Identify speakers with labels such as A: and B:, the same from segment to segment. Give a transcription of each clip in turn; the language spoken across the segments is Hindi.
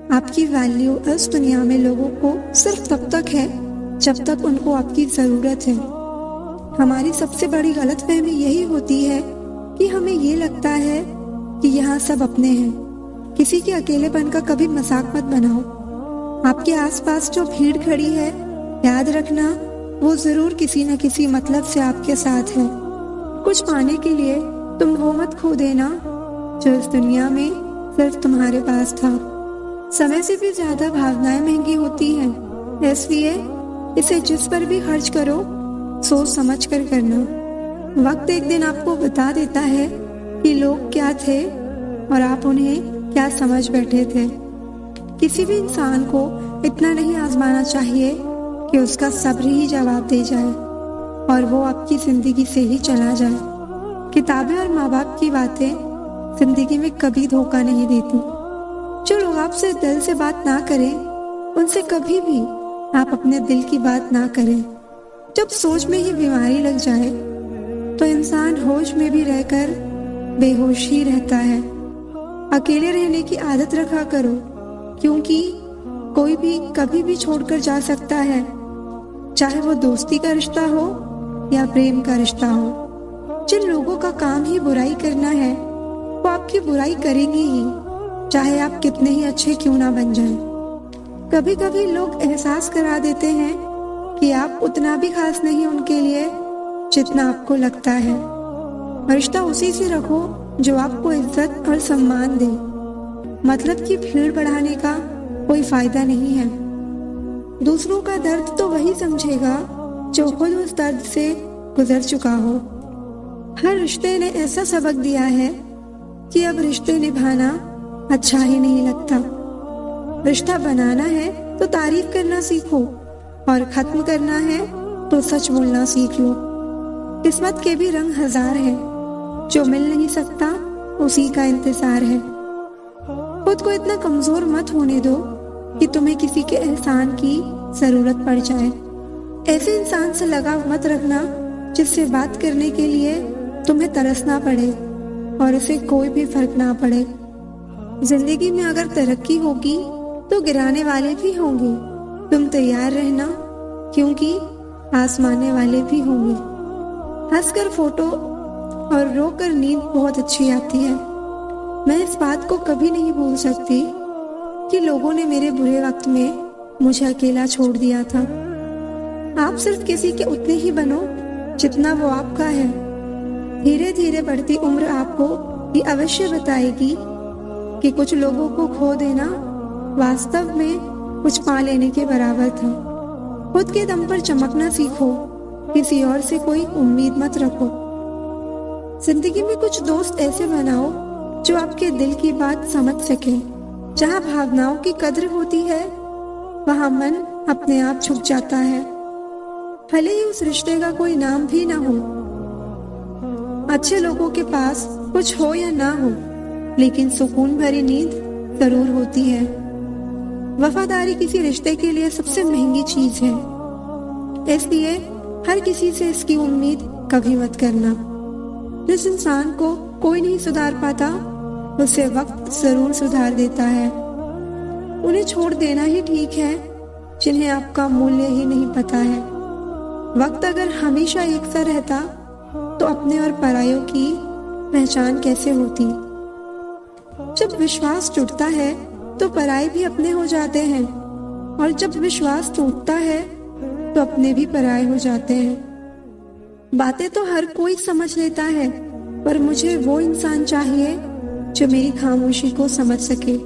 A: आपकी वैल्यू इस दुनिया में लोगों को सिर्फ तब तक है जब तक उनको आपकी ज़रूरत है। हमारी सबसे बड़ी गलतफहमी यही होती है कि हमें ये लगता है कि यहाँ सब अपने हैं। किसी के अकेलेपन का कभी मजाक मत बनाओ। आपके आसपास जो भीड़ खड़ी है, याद रखना वो जरूर किसी न किसी मतलब से आपके साथ है। कुछ पाने के लिए तुम वो मत खो देना जो इस दुनिया में सिर्फ तुम्हारे पास था। समय से भी ज्यादा भावनाएं महंगी होती हैं, इसलिए इसे जिस पर भी खर्च करो सोच समझ कर करना। वक्त एक दिन आपको बता देता है कि लोग क्या थे और आप उन्हें क्या समझ बैठे थे। किसी भी इंसान को इतना नहीं आजमाना चाहिए कि उसका सब्र ही जवाब दे जाए और वो आपकी जिंदगी से ही चला जाए। किताबें और माँ बाप की बातें जिंदगी में कभी धोखा नहीं देती। जो लोग आपसे दिल से बात ना करें उनसे कभी भी आप अपने दिल की बात ना करें। जब सोच में ही बीमारी लग जाए तो इंसान होश में भी रहकर बेहोश ही रहता है। अकेले रहने की आदत रखा करो, क्योंकि कोई भी कभी भी छोड़कर जा सकता है, चाहे वो दोस्ती का रिश्ता हो या प्रेम का रिश्ता हो। जिन लोगों का काम ही बुराई करना है वो आपकी बुराई करेंगे ही, चाहे आप कितने ही अच्छे क्यों ना बन जाएं। कभी कभी लोग एहसास करा देते हैं कि आप उतना भी खास नहीं उनके लिए जितना आपको लगता है। रिश्ता उसी से रखो जो आपको इज्जत और सम्मान दे। मतलब की भीड़ बढ़ाने का कोई फायदा नहीं है। दूसरों का दर्द तो वही समझेगा जो खुद उस दर्द से गुजर चुका हो। हर रिश्ते ने ऐसा सबक दिया है कि अब रिश्ते निभाना अच्छा ही नहीं लगता। रिश्ता बनाना है तो तारीफ करना सीखो और खत्म करना है तो सच बोलना सीख लो। किस्मत के भी रंग हजार हैं, जो मिल नहीं सकता उसी का इंतजार है। खुद को इतना कमजोर मत होने दो कि तुम्हें किसी के एहसान की जरूरत पड़ जाए। ऐसे इंसान से लगाव मत रखना जिससे बात करने के लिए तुम्हें तरसना पड़े और उसे कोई भी फर्क ना पड़े। जिंदगी में अगर तरक्की होगी तो गिराने वाले भी होंगे। तुम तैयार रहना, क्योंकि आजमाने वाले भी होंगे। हंसकर फोटो और रोकर नींद बहुत अच्छी आती है। मैं इस बात को कभी नहीं भूल सकती कि लोगों ने मेरे बुरे वक्त में मुझे अकेला छोड़ दिया था। आप सिर्फ किसी के उतने ही बनो जितना वो आपका है। धीरे धीरे बढ़ती उम्र आपको ये अवश्य बताएगी कि कुछ लोगों को खो देना वास्तव में कुछ पा लेने के बराबर था। खुद के दम पर चमकना सीखो, किसी और से कोई उम्मीद मत रखो। जिंदगी में कुछ दोस्त ऐसे बनाओ जो आपके दिल की बात समझ सके। जहाँ भावनाओं की कद्र होती है वहाँ मन अपने आप छुप जाता है, भले ही उस रिश्ते का कोई नाम भी ना हो। अच्छे लोगों के पास कुछ हो या ना हो, लेकिन सुकून भरी नींद जरूर होती है। वफादारी किसी रिश्ते के लिए सबसे महंगी चीज है, इसलिए हर किसी से इसकी उम्मीद कभी मत करना। जिस इंसान को कोई नहीं सुधार पाता उसे वक्त जरूर सुधार देता है। उन्हें छोड़ देना ही ठीक है जिन्हें आपका मूल्य ही नहीं पता है। वक्त अगर हमेशा एक सा रहता तो अपने और परायों की पहचान कैसे होती। जब विश्वास टूटता है तो पराये भी अपने हो जाते हैं, और जब विश्वास टूटता है तो अपने भी पराये हो जाते हैं। बातें तो हर कोई समझ लेता है, पर मुझे वो इंसान चाहिए जो मेरी खामोशी को समझ सके।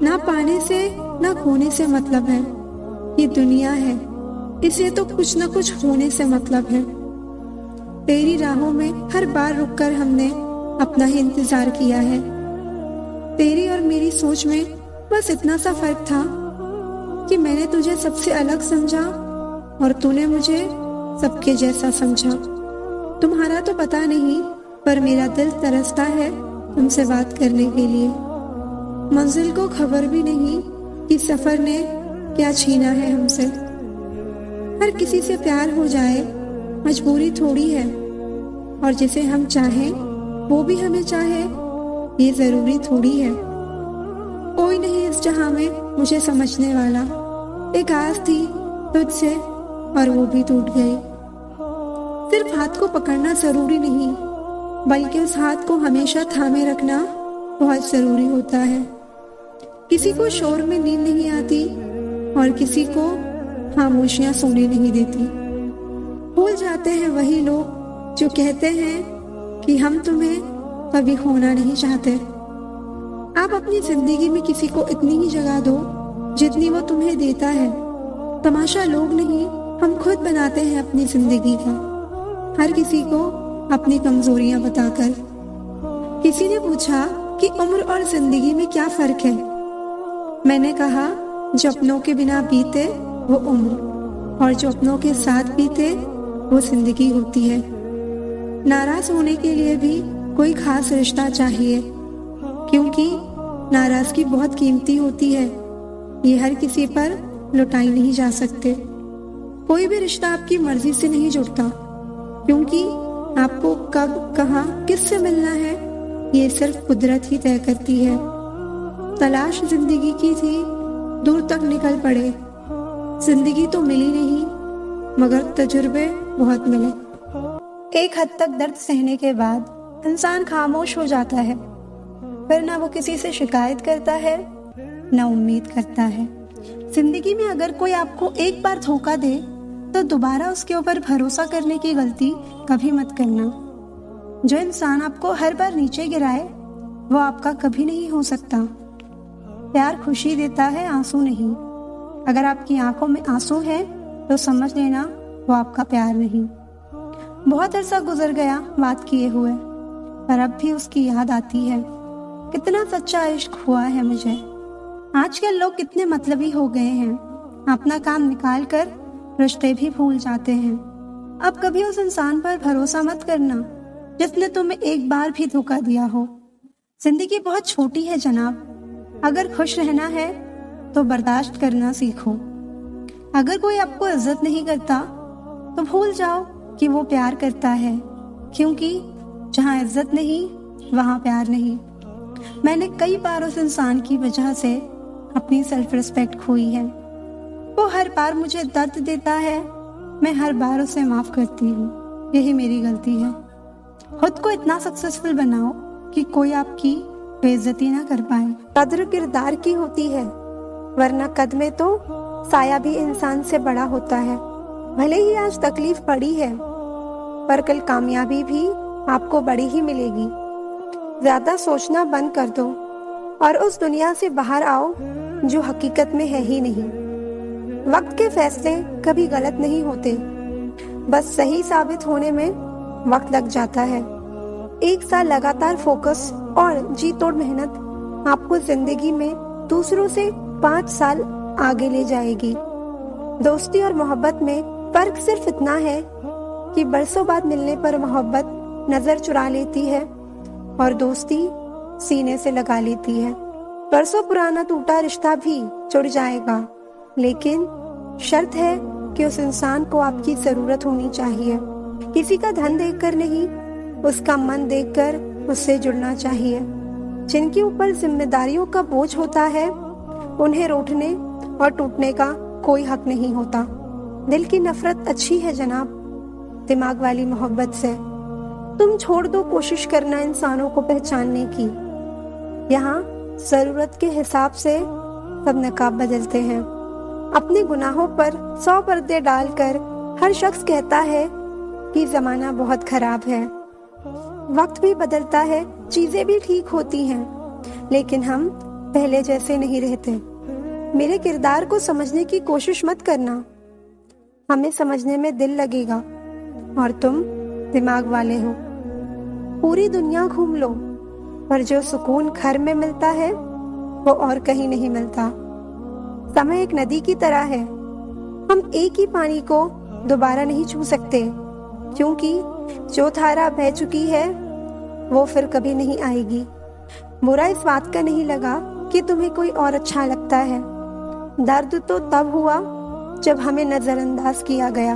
A: ना पाने से ना खोने से मतलब है, ये दुनिया है, इसे तो कुछ न कुछ होने से मतलब है। तेरी राहों में हर बार रुककर हमने अपना ही इंतजार किया है। तेरी और मेरी सोच में बस इतना सा फर्क था कि मैंने तुझे सबसे अलग समझा और तूने मुझे सबके जैसा समझा। तुम्हारा तो पता नहीं, पर मेरा दिल तरसता है तुमसे बात करने के लिए। मंजिल को खबर भी नहीं कि सफर ने क्या छीना है हमसे। हर किसी से प्यार हो जाए मजबूरी थोड़ी है, और जिसे हम चाहें वो भी हमें चाहे ये जरूरी थोड़ी है। कोई नहीं इस जहां में मुझे समझने वाला। एक आस थी तुझसे और वो भी टूट गई। सिर्फ हाथ को पकड़ना जरूरी नहीं, बल्कि उस हाथ को हमेशा थामे रखना बहुत जरूरी होता है। किसी को शोर में नींद नहीं आती और किसी को खामोशियां सोने नहीं देती। भूल जाते हैं वही लोग जो कहते हैं कि हम तुम्हें कभी खोना नहीं चाहते। आप अपनी जिंदगी में किसी को इतनी ही जगह दो जितनी वो तुम्हें देता है। तमाशा लोग नहीं, हम खुद बनाते हैं अपनी जिंदगी का, हर किसी को अपनी कमजोरियां बताकर। किसी ने पूछा कि उम्र और जिंदगी में क्या फर्क है। मैंने कहा, जो अपनों के बिना बीते वो उम्र, और जो अपनों के साथ बीते वो जिंदगी होती है। नाराज होने के लिए भी कोई खास रिश्ता चाहिए, क्योंकि नाराजगी बहुत कीमती होती है। ये हर किसी पर लुटाई नहीं जा सकते। कोई भी रिश्ता आपकी मर्जी से नहीं जुड़ता, क्योंकि आपको कब, कहाँ, किससे मिलना है ये सिर्फ कुदरत ही तय करती है। तलाश जिंदगी की थी, दूर तक निकल पड़े। जिंदगी तो मिली नहीं, मगर तजुर्बे बहुत मिले। एक हद तक दर्द सहने के बाद इंसान खामोश हो जाता है। फिर ना वो किसी से शिकायत करता है, ना उम्मीद करता है। जिंदगी में अगर कोई आपको एक बार धोखा दे तो दोबारा उसके ऊपर भरोसा करने की गलती कभी मत करना। जो इंसान आपको हर बार नीचे गिराए वो आपका कभी नहीं हो सकता। प्यार खुशी देता है, आंसू नहीं। अगर आपकी आंखों में आंसू है तो समझ लेना वो आपका प्यार नहीं। बहुत अरसा गुजर गया बात किए हुए, पर अब भी उसकी याद आती है। कितना सच्चा इश्क हुआ है मुझे। आजकल लोग कितने मतलबी हो गए हैं, अपना काम निकाल कर रिश्ते भी भूल जाते हैं। अब कभी उस इंसान पर भरोसा मत करना जिसने तुम्हें एक बार भी धोखा दिया हो। जिंदगी बहुत छोटी है जनाब, अगर खुश रहना है तो बर्दाश्त करना सीखो। अगर कोई आपको इज्जत नहीं करता तो भूल जाओ कि वो प्यार करता है, क्योंकि जहाँ इज्जत नहीं वहाँ प्यार नहीं। मैंने कई बार उस इंसान की वजह से अपनी सेल्फ रिस्पेक्ट खोई है। वो हर बार मुझे दर्द देता है, मैं हर बार उसे माफ करती हूँ। यही मेरी गलती है। खुद को इतना सक्सेसफुल बनाओ कि कोई आपकी बेइज्जती ना कर पाए।
B: कद्र किरदार की होती है, वरना कद में तो साया भी इंसान से बड़ा होता है। भले ही आज तकलीफ बड़ी है, पर कल कामयाबी भी आपको बड़ी ही मिलेगी। ज्यादा सोचना बंद कर दो और उस दुनिया से बाहर आओ जो हकीकत में है ही नहीं। वक्त के फैसले कभी गलत नहीं होते, बस सही साबित होने में वक्त लग जाता है। एक साल लगातार फोकस और जी तोड़ मेहनत आपको जिंदगी में दूसरों से 5 साल आगे ले जाएगी। दोस्ती और मोहब्बत में फर्क सिर्फ इतना है कि बरसों बाद मिलने पर मोहब्बत नजर चुरा लेती है और दोस्ती सीने से लगा लेती है। बरसों पुराना टूटा रिश्ता भी जुड़ जाएगा, लेकिन शर्त है कि उस इंसान को आपकी जरूरत होनी चाहिए। किसी का धन देखकर नहीं, उसका मन देखकर उससे जुड़ना चाहिए। जिनके ऊपर जिम्मेदारियों का बोझ होता है उन्हें रूठने और टूटने का कोई हक नहीं होता। दिल की नफरत अच्छी है जनाब, दिमाग वाली मोहब्बत से। तुम छोड़ दो कोशिश करना इंसानों को पहचानने की। यहाँ जरूरत के हिसाब से सब नकाब बदलते हैं। अपने गुनाहों पर 100 पर्दे डालकर हर शख्स कहता है कि जमाना बहुत खराब है। वक्त भी बदलता है, चीजें भी ठीक होती हैं, लेकिन हम पहले जैसे नहीं रहते। मेरे किरदार को समझने की कोशिश मत करना, हमें समझने में दिल लगेगा और तुम दिमाग वाले हो। पूरी दुनिया घूम लो, पर जो सुकून घर में मिलता है वो और कहीं नहीं मिलता। समय एक नदी की तरह है, हम एक ही पानी को दोबारा नहीं छू सकते, क्योंकि जो धारा बह चुकी है वो फिर कभी नहीं आएगी। बुरा इस बात का नहीं लगा कि तुम्हें कोई और अच्छा लगता है। दर्द तो तब हुआ जब हमें नजरअंदाज किया गया।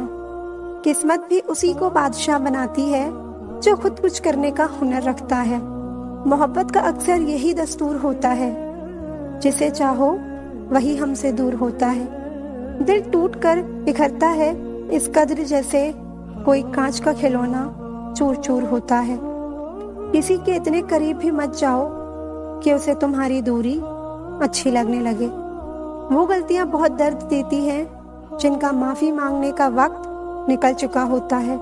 B: किस्मत भी उसी को बादशाह बनाती है जो खुद कुछ करने का हुनर रखता है। मोहब्बत का अक्सर यही दस्तूर होता है, जिसे चाहो वही हमसे दूर होता है। दिल टूट कर बिखरता है इस कद्र जैसे कोई कांच का खिलौना चूर चूर होता है। किसी के इतने करीब भी मत जाओ कि उसे तुम्हारी दूरी अच्छी लगने लगे। वो गलतियां बहुत दर्द देती हैं जिनका माफी मांगने का वक्त निकल चुका होता है।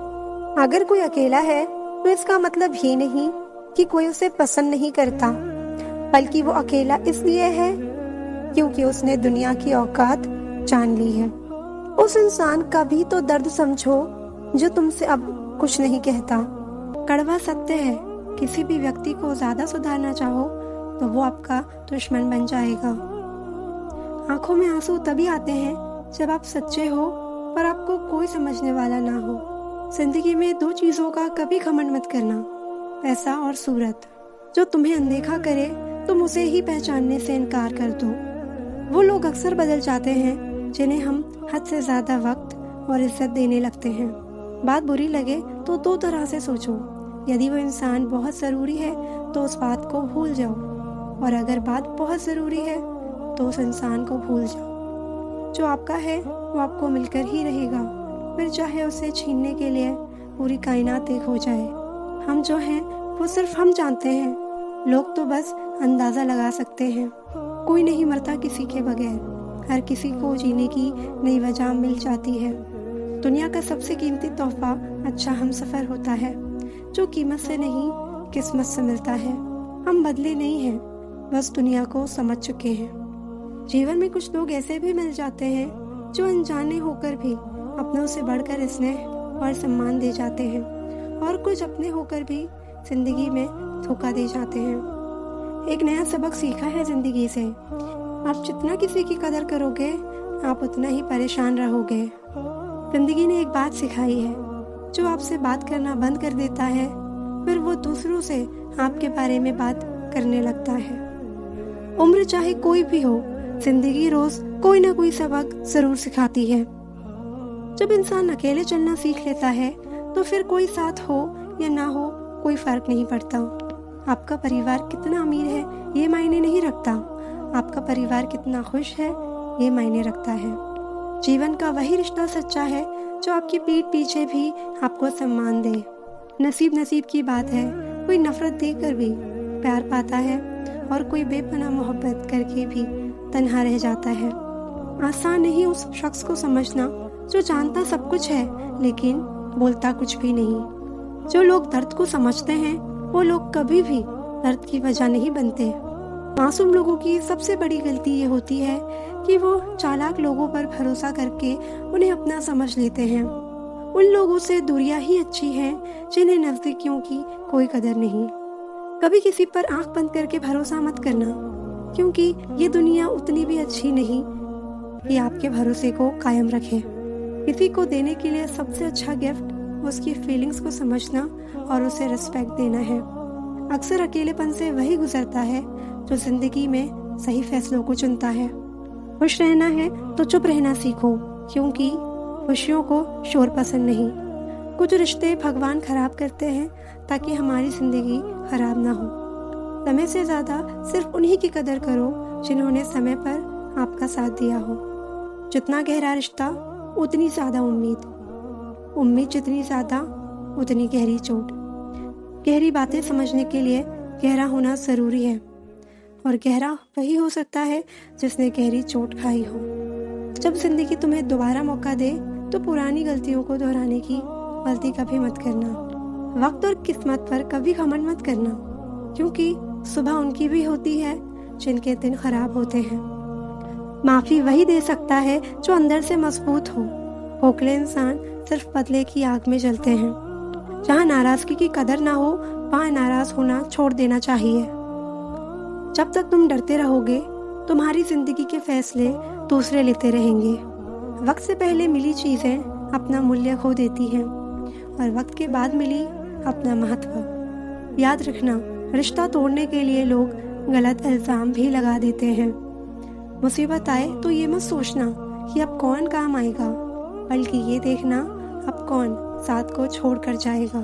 B: अगर कोई अकेला है तो इसका मतलब ये नहीं कि कोई उसे पसंद नहीं करता, बल्कि वो अकेला इसलिए है क्योंकि उसने दुनिया की औकात जान ली है। उस इंसान का भी तो दर्द समझो जो तुमसे अब कुछ नहीं कहता। कड़वा सत्य है, किसी भी व्यक्ति को ज्यादा सुधारना चाहो तो वो आपका दुश्मन बन जाएगा। आंखों में आंसू तभी आते हैं जब आप सच्चे हो पर आपको कोई समझने वाला ना हो। जिंदगी में दो चीजों का कभी घमंड मत करना, पैसा और सूरत। जो तुम्हें अनदेखा करे तुम उसे ही पहचानने से इनकार कर दो। वो लोग अक्सर बदल जाते हैं जिन्हें हम हद से ज्यादा वक्त और इज्जत देने लगते हैं। बात बुरी लगे तो दो तरह से सोचो। यदि वो इंसान बहुत ज़रूरी है तो उस बात को भूल जाओ, और अगर बात बहुत ज़रूरी है तो उस इंसान को भूल जाओ। जो आपका है वो आपको मिलकर ही रहेगा, फिर चाहे उसे छीनने के लिए पूरी कायनात एक हो जाए। हम जो हैं वो सिर्फ हम जानते हैं, लोग तो बस अंदाज़ा लगा सकते हैं। कोई नहीं मरता किसी के बगैर, हर किसी को जीने की नई वजह मिल जाती है। दुनिया का सबसे कीमती तोहफा अच्छा हमसफर होता है, जो कीमत से नहीं किस्मत से मिलता है। हम बदले नहीं हैं, बस दुनिया को समझ चुके हैं। जीवन में कुछ लोग ऐसे भी मिल जाते हैं जो अनजाने होकर भी अपनों से बढ़कर स्नेह और सम्मान दे जाते हैं, और कुछ अपने होकर भी जिंदगी में धोखा दे जाते हैं। एक नया सबक सीखा है जिंदगी से, आप जितना किसी की कदर करोगे आप उतना ही परेशान रहोगे। जिंदगी ने एक बात सिखाई है, जो आपसे बात करना बंद कर देता है फिर वो दूसरों से आपके बारे में बात करने लगता है। उम्र चाहे कोई भी हो, जिंदगी रोज कोई ना कोई सबक जरूर सिखाती है। जब इंसान अकेले चलना सीख लेता है तो फिर कोई साथ हो या ना हो कोई फर्क नहीं पड़ता। आपका परिवार कितना अमीर है ये मायने नहीं रखता, आपका परिवार कितना खुश है ये मायने रखता है। जीवन का वही रिश्ता सच्चा है जो आपकी पीठ पीछे भी आपको सम्मान दे। नसीब की बात है, कोई नफरत देकर भी प्यार पाता है और कोई बेपनाह मोहब्बत करके भी तन्हा रह जाता है। आसान नहीं उस शख्स को समझना जो जानता सब कुछ है लेकिन बोलता कुछ भी नहीं। जो लोग दर्द को समझते हैं वो लोग कभी भी दर्द की वजह नहीं बनते। मासूम लोगों की सबसे बड़ी गलती ये होती है कि वो चालाक लोगों पर भरोसा करके उन्हें अपना समझ लेते हैं। उन लोगों से दूरियां ही अच्छी हैं जिन्हें नजदीकियों की कोई कदर नहीं। कभी किसी पर आंख बंद करके भरोसा मत करना, क्योंकि ये दुनिया उतनी भी अच्छी नहीं कि आपके भरोसे को कायम रखे। किसी को देने के लिए सबसे अच्छा गिफ्ट उसकी फीलिंग्स को समझना और उसे रिस्पेक्ट देना है। अक्सर अकेलेपन से वही गुजरता है जो जिंदगी में सही फैसलों को चुनता है। खुश रहना है तो चुप रहना सीखो, क्योंकि खुशियों को शोर पसंद नहीं। कुछ रिश्ते भगवान खराब करते हैं ताकि हमारी जिंदगी खराब ना हो। समय से ज्यादा सिर्फ उन्हीं की कदर करो जिन्होंने समय पर आपका साथ दिया हो। जितना गहरा रिश्ता उतनी ज्यादा उम्मीद जितनी ज्यादा उतनी गहरी चोट। गहरी बातें समझने के लिए गहरा होना जरूरी है, और गहरा वही हो सकता है जिसने गहरी चोट खाई हो। जब जिंदगी तुम्हें दोबारा मौका दे तो पुरानी गलतियों को दोहराने की गलती कभी मत करना। वक्त और किस्मत पर कभी घमंड मत करना, क्योंकि सुबह उनकी भी होती है जिनके दिन खराब होते हैं। माफी वही दे सकता है जो अंदर से मजबूत हो। खोखले इंसान सिर्फ बदले की आग में जलते हैं। जहाँ नाराजगी की कदर ना हो वहाँ नाराज होना छोड़ देना चाहिए। जब तक तुम डरते रहोगे तुम्हारी जिंदगी के फैसले दूसरे लेते रहेंगे। वक्त से पहले मिली चीजें अपना मूल्य खो देती हैं, और वक्त के बाद मिली अपना महत्व। याद रखना, रिश्ता तोड़ने के लिए लोग गलत इल्जाम भी लगा देते हैं। मुसीबत आए तो ये मत सोचना कि अब कौन काम आएगा, बल्कि ये देखना अब कौन साथ को छोड़ कर जाएगा।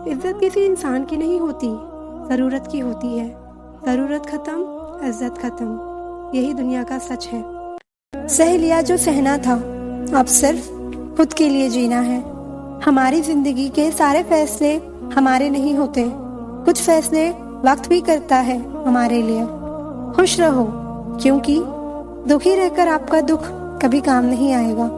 B: इज्जत किसी इंसान की नहीं होती, जरूरत की होती है। जरूरत खत्म, इज्जत खत्म। यही दुनिया का सच है। सह लिया जो सहना था, अब सिर्फ खुद के लिए जीना है। हमारी जिंदगी के सारे फैसले हमारे नहीं होते, कुछ फैसले वक्त भी करता है हमारे लिए। खुश रहो, क्योंकि दुखी रहकर आपका दुख कभी काम नहीं आएगा।